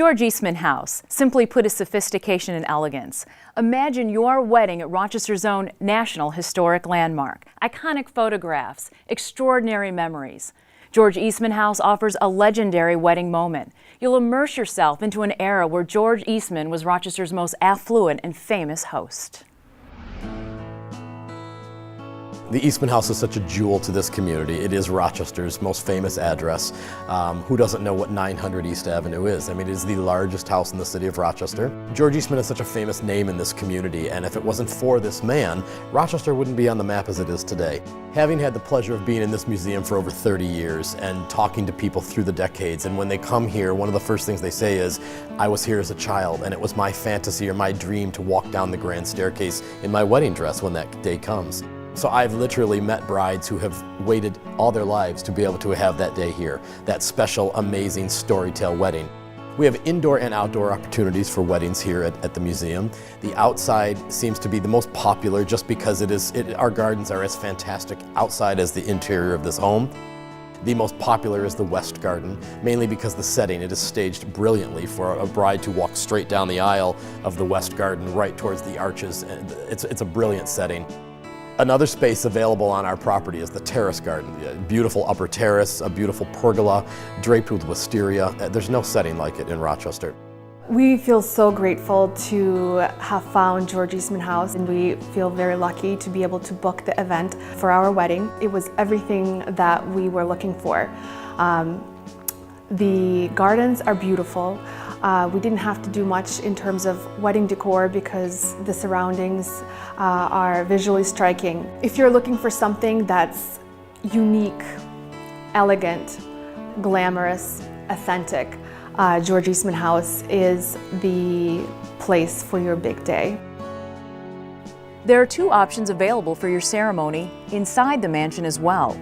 George Eastman House, simply put, is sophistication and elegance. Imagine your wedding at Rochester's own National Historic Landmark. Iconic photographs, extraordinary memories. George Eastman House offers a legendary wedding moment. You'll immerse yourself into an era where George Eastman was Rochester's most affluent and famous host. The Eastman House is such a jewel to this community. It is Rochester's most famous address. Who doesn't know what 900 East Avenue is? I mean, it is the largest house in the city of Rochester. George Eastman is such a famous name in this community, and if it wasn't for this man, Rochester wouldn't be on the map as it is today. Having had the pleasure of being in this museum for over 30 years and talking to people through the decades, and when they come here, one of the first things they say is, I was here as a child, and it was my fantasy or my dream to walk down the grand staircase in my wedding dress when that day comes. So I've literally met brides who have waited all their lives to be able to have that day here, that special, amazing Storytale wedding. We have indoor and outdoor opportunities for weddings here at the museum. The outside seems to be the most popular just because our gardens are as fantastic outside as the interior of this home. The most popular is the West Garden, mainly because the setting, it is staged brilliantly for a bride to walk straight down the aisle of the West Garden right towards the arches. It's a brilliant setting. Another space available on our property is the terrace garden. A beautiful upper terrace, a beautiful pergola draped with wisteria. There's no setting like it in Rochester. We feel so grateful to have found George Eastman House, and we feel very lucky to be able to book the event for our wedding. It was everything that we were looking for. The gardens are beautiful. We didn't have to do much in terms of wedding decor because the surroundings are visually striking. If you're looking for something that's unique, elegant, glamorous, authentic, George Eastman House is the place for your big day. There are two options available for your ceremony inside the mansion as well.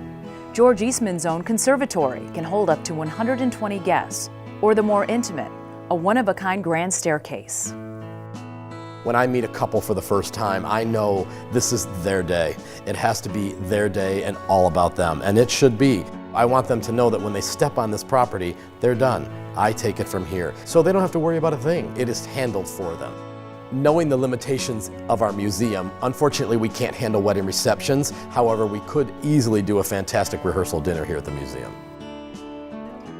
George Eastman's own conservatory can hold up to 120 guests, or the more intimate, a one-of-a-kind grand staircase. When I meet a couple for the first time, I know this is their day. It has to be their day and all about them, and it should be. I want them to know that when they step on this property, they're done. I take it from here. So they don't have to worry about a thing. It is handled for them. Knowing the limitations of our museum, unfortunately we can't handle wedding receptions. However, we could easily do a fantastic rehearsal dinner here at the museum.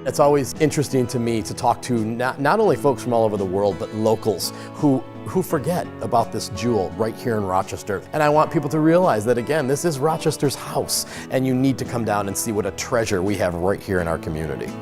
It's always interesting to me to talk to not only folks from all over the world, but locals who forget about this jewel right here in Rochester. And I want people to realize that, again, this is Rochester's house, and you need to come down and see what a treasure we have right here in our community.